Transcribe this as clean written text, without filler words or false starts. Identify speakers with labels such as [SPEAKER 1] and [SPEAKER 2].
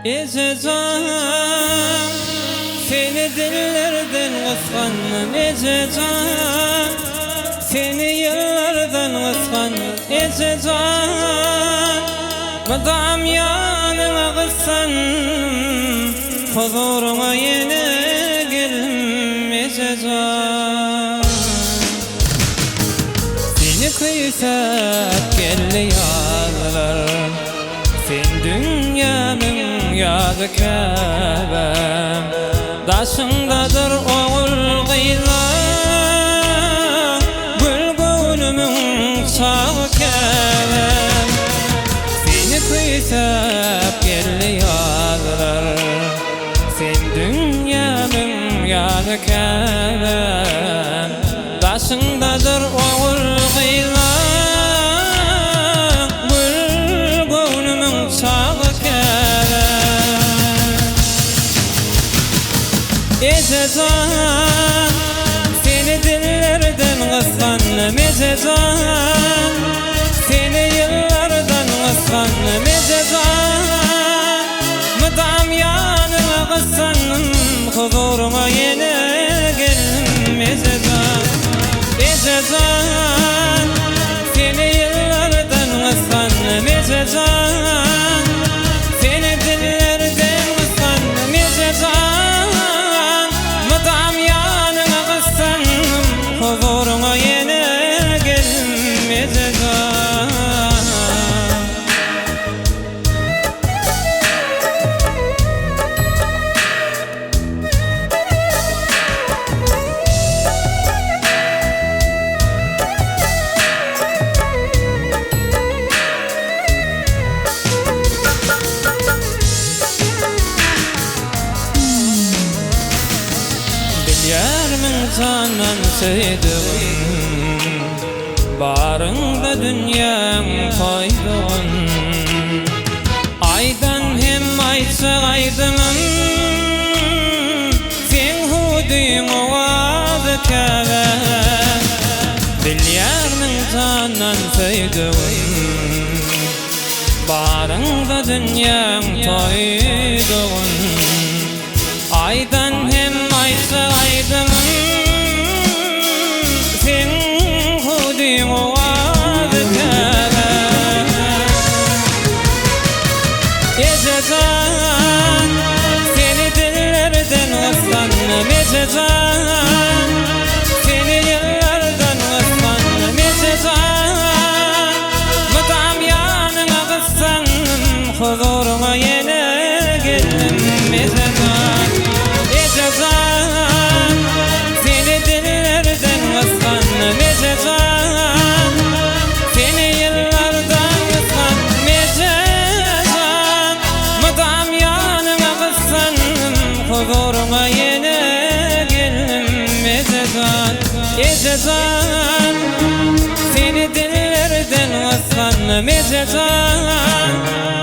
[SPEAKER 1] Ezecam seni dillerden kıskandım, ezecam seni yıllardan kıskandım, ezecam madam yanına kıssan huzuruna yine geldim, ezecam seni kıysak geldi yazlar, sen dünyamın yadı Kâbem, daşındadır oğul gıyla, gülgünümün sağı Kâbem. Seni kıysap geldi yazlar, sen dünyamın yadı Kâbem, daşındadır oğul gıyla, gülgünümün sağı ezecam seni dillerden kıskandım, ezecam seni yıllardan kıskandım, ezecam madam yanına kıskandım, huzuruma yine geldim, ezecam ezecam seni yıllardan kıskandım, ezecam seni dillerden kıskandım, ezecam madam yanına kıskandım, huzuruna yine geldim, ezecam. Yarımın canan sevdiğin, barında dünyan koydun, aydan hem aysa aydının, sen hudin ovadı Kâbe. Yarımın canan sevdiğin, barında dünyan koydun, aydan hem aysa aydının, sen hudin ovadı Kâbe. Ezecam seni dillerden kıskandım, ezecam seni yıllardan kıskandım, ezecam madam yanına kıskandım, huzuruma yine geldim, ezecam ezecam seni dillerden kıskandım, ezecam seni yıllardan kıskandım, ezecam madam yanına kıskandım, huzuruma yine geldim, ezecam ezecam seni dillerden kıskandım, ezecam